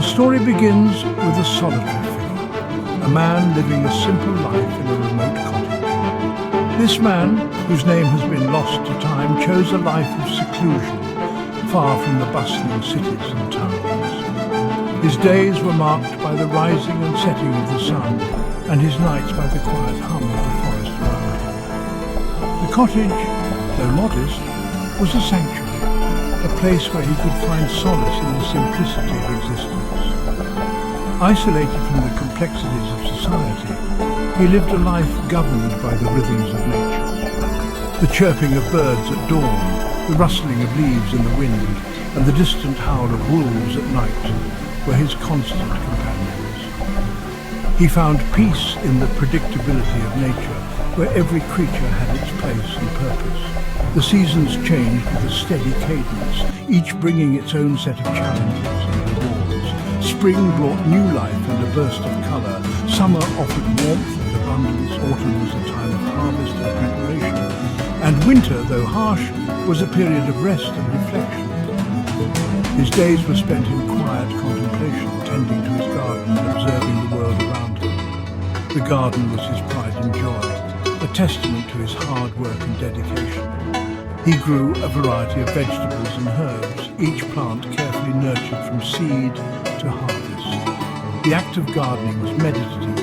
story begins with a solitary figure, a man living a simple life in a remote cottage. This man, whose name has been lost to time, chose a life of seclusion, far from the bustling cities and towns. His days were marked by the rising and setting of the sun, and his nights by the quiet hum of the forest around him. The cottage, though modest, was a sanctuary, a place where he could find solace in the simplicity of existence. Isolated from the complexities of society, he lived a life governed by the rhythms of nature. The chirping of birds at dawn, the rustling of leaves in the wind, and the distant howl of wolves at night were his constant companions. He found peace in the predictability of nature, where every creature had its place and purpose. The seasons changed with a steady cadence, each bringing its own set of challenges and rewards. Spring brought new life and a burst of colour. Summer offered warmth and abundance. Autumn was a time of harvest and preparation. And winter, though harsh, was a period of rest and reflection. His days were spent in quiet contemplation, tending to his garden and observing the world around him. The garden was his pride and joy, a testament to his hard work and dedication. He grew a variety of vegetables and herbs, each plant carefully nurtured from seed to harvest. The act of gardening was meditative,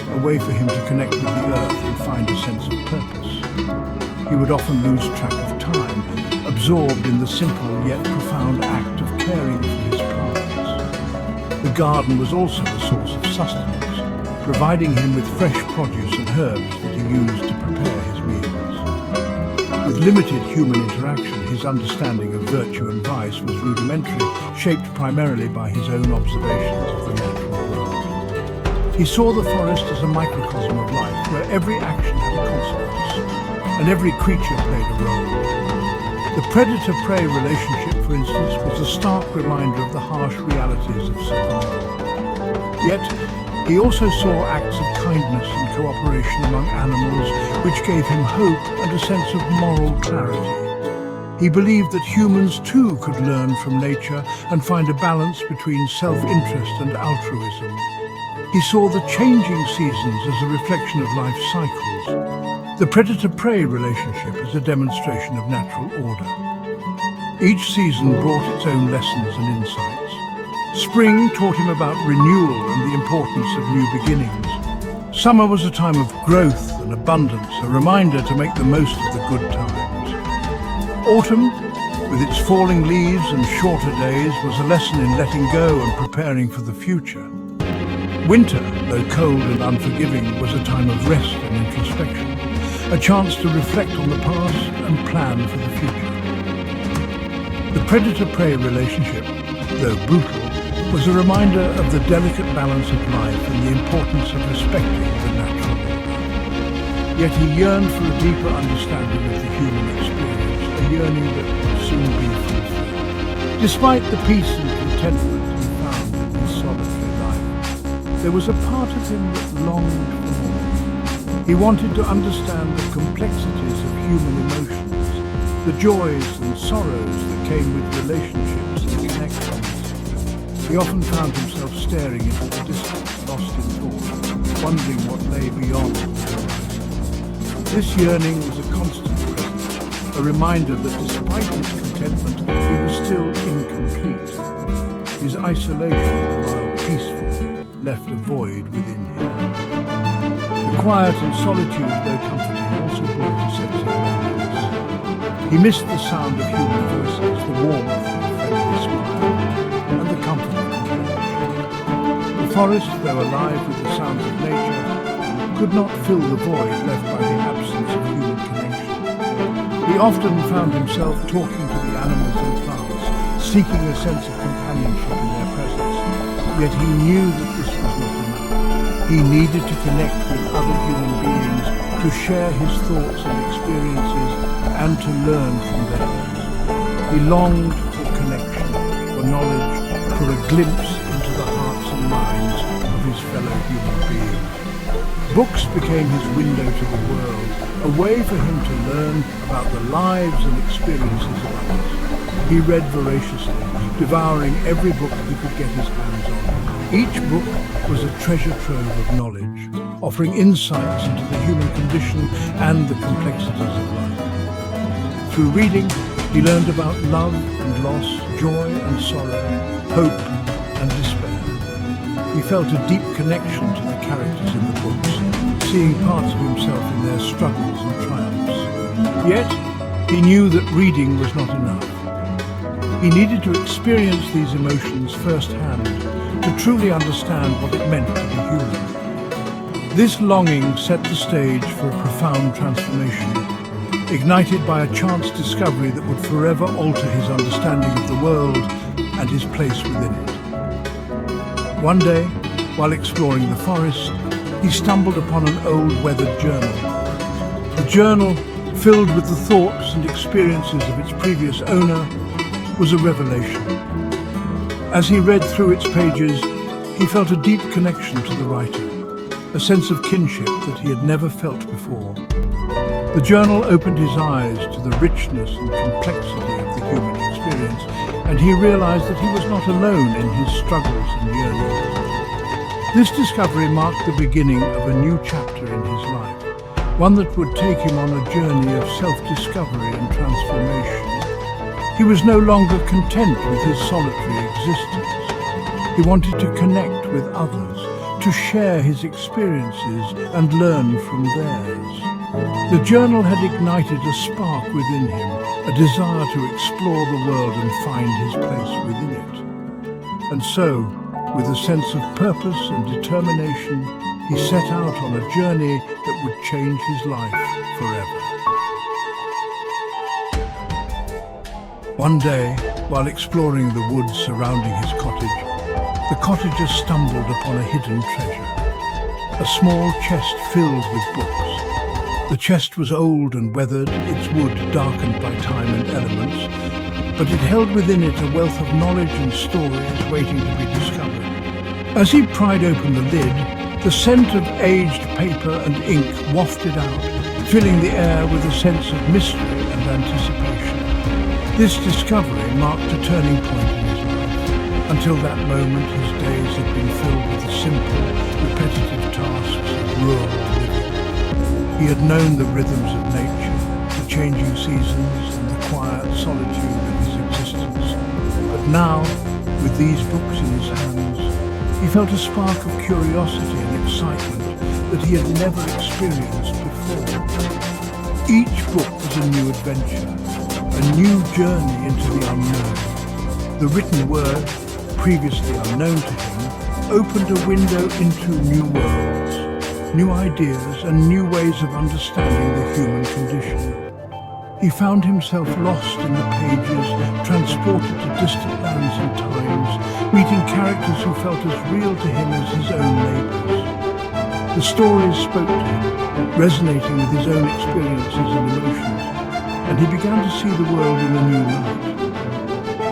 a way for him to connect with the earth and find a sense of purpose. He would often lose track of time, absorbed in the simple yet profound act of caring for his plants. The garden was also a source of sustenance, providing him with fresh produce and herbs that he used to prepare his meals. With limited human interaction, his understanding of virtue and vice was rudimentary, shaped primarily by his own observations of the natural world. He saw the forest as a microcosm of life, where every action had a consequence, and every creature played a role. The predator-prey relationship, for instance, was a stark reminder of the harsh realities of survival. Yet, he also saw acts of kindness and cooperation among animals, which gave him hope and a sense of moral clarity. He believed that humans too could learn from nature and find a balance between self-interest and altruism. He saw the changing seasons as a reflection of life's cycles. The predator-prey relationship is a demonstration of natural order. Each season brought its own lessons and insights. Spring taught him about renewal and the importance of new beginnings. Summer was a time of growth and abundance, a reminder to make the most of the good times. Autumn, with its falling leaves and shorter days, was a lesson in letting go and preparing for the future. Winter, though cold and unforgiving, was a time of rest and introspection, a chance to reflect on the past and plan for the future. The predator-prey relationship, though brutal, was a reminder of the delicate balance of life and the importance of respecting the natural order. Yet he yearned for a deeper understanding of the human experience, a yearning that would soon be fulfilled. Despite the peace and contentment he found in his solitary life, there was a part of him that longed for more. He wanted to understand the complexities of human emotions, the joys and sorrows that came with relationships and connections. He often found himself staring into the distance, lost in thought, wondering what lay beyond the horizon. This yearning was a constant presence, a reminder that despite his contentment, he was still incomplete. His isolation, while peaceful, left a void within him. The quiet and solitude, though comforting, also brought a sense of loneliness. He missed the sound of human voices, the warmth of a friendly smile, and the comfort of companionship. The forest, though alive with the sounds of nature, could not fill the void left by the absence of human connection. He often found himself talking to the animals and plants, seeking a sense of companionship in their presence. Yet he knew that this was not enough. He needed to connect with other human beings, to share his thoughts and experiences, and to learn from theirs. He longed for connection, for knowledge, for a glimpse into the hearts and minds of his fellow human beings. Books became his window to the world, a way for him to learn about the lives and experiences of others. He read voraciously, devouring every book he could get his hands on. Each book was a treasure trove of knowledge, offering insights into the human condition and the complexities of life. Through reading, he learned about love and loss, joy and sorrow, hope and despair. He felt a deep connection to the characters in the books, seeing parts of himself in their struggles and triumphs. Yet, he knew that reading was not enough. He needed to experience these emotions firsthand to truly understand what it meant to be human. This longing set the stage for a profound transformation, ignited by a chance discovery that would forever alter his understanding of the world and his place within it. One day, while exploring the forest, he stumbled upon an old weathered journal. The journal, filled with the thoughts and experiences of its previous owner, was a revelation. As he read through its pages, he felt a deep connection to the writer, a sense of kinship that he had never felt before. The journal opened his eyes to the richness and complexity of the human experience, and he realized that he was not alone in his struggles and yearnings. This discovery marked the beginning of a new chapter in his life, one that would take him on a journey of self-discovery and transformation. He was no longer content with his solitary existence. He wanted to connect with others, to share his experiences and learn from theirs. The journal had ignited a spark within him, a desire to explore the world and find his place within it. And so, with a sense of purpose and determination, he set out on a journey that would change his life forever. One day, while exploring the woods surrounding his cottage, the cottager stumbled upon a hidden treasure, a small chest filled with books. The chest was old and weathered, its wood darkened by time and elements, but it held within it a wealth of knowledge and stories waiting to be discovered. As he pried open the lid, the scent of aged paper and ink wafted out, filling the air with a sense of mystery and anticipation. This discovery marked a turning point in his life. Until that moment, his days had been filled with the simple, repetitive tasks of rural living. He had known the rhythms of nature, the changing seasons, and the quiet solitude of his existence. But now, with these books in his hands, he felt a spark of curiosity and excitement that he had never experienced before. Each book was a new adventure, a new journey into the unknown. The written word, previously unknown to him, opened a window into new worlds, new ideas and new ways of understanding the human condition. He found himself lost in the pages, transported to distant lands and times, meeting characters who felt as real to him as his own neighbours. The stories spoke to him, resonating with his own experiences and emotions, and he began to see the world in a new light.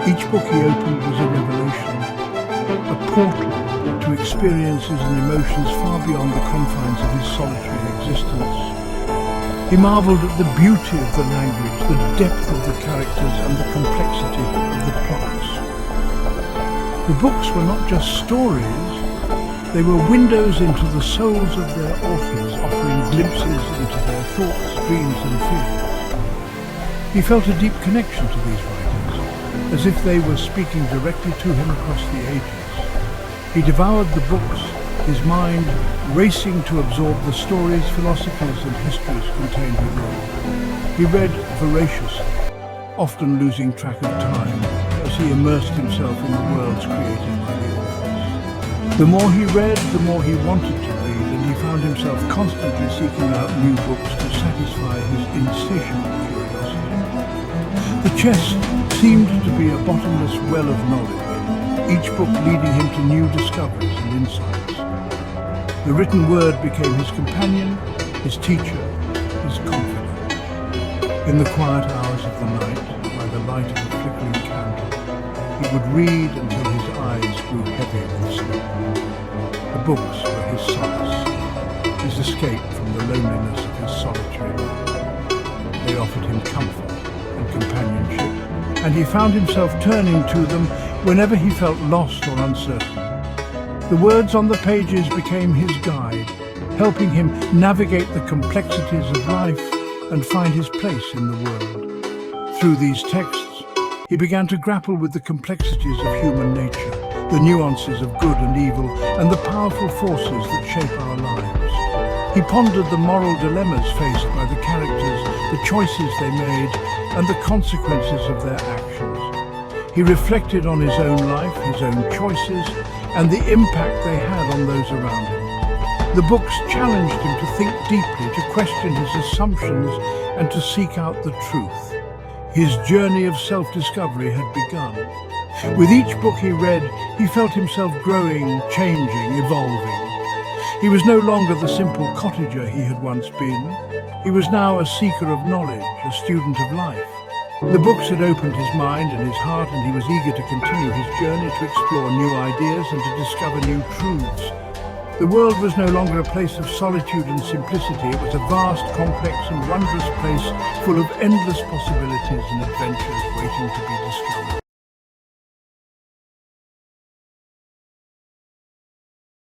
Each book he opened was a revelation, a portal to experiences and emotions far beyond the confines of his solitary existence. He marveled at the beauty of the language, the depth of the characters, and the complexity of the plots. The books were not just stories, they were windows into the souls of their authors, offering glimpses into their thoughts, dreams, and fears. He felt a deep connection to these writers, as if they were speaking directly to him across the ages. He devoured the books, his mind racing to absorb the stories, philosophies, and histories contained within. He read voraciously, often losing track of time as he immersed himself in the worlds created by the authors. The more he read, the more he wanted to read, and he found himself constantly seeking out new books to satisfy his insatiable curiosity. The chest seemed to be a bottomless well of knowledge, each book leading him to new discoveries and insights. The written word became his companion, his teacher, his confidant. In the quiet hours of the night, by the light of a flickering candle, he would read until his eyes grew heavy with sleep. The books were his solace, his escape from the loneliness of his solitary life. They offered him comfort and companionship, and he found himself turning to them whenever he felt lost or uncertain. The words on the pages became his guide, helping him navigate the complexities of life and find his place in the world. Through these texts, he began to grapple with the complexities of human nature, the nuances of good and evil, and the powerful forces that shape our lives. He pondered the moral dilemmas faced by the characters, the choices they made, and the consequences of their actions. He reflected on his own life, his own choices, and the impact they had on those around him. The books challenged him to think deeply, to question his assumptions, and to seek out the truth. His journey of self-discovery had begun. With each book he read, he felt himself growing, changing, evolving. He was no longer the simple cottager he had once been. He was now a seeker of knowledge, a student of life. The books had opened his mind and his heart, and he was eager to continue his journey, to explore new ideas and to discover new truths. The world was no longer a place of solitude and simplicity. It was a vast, complex and wondrous place full of endless possibilities and adventures waiting to be discovered.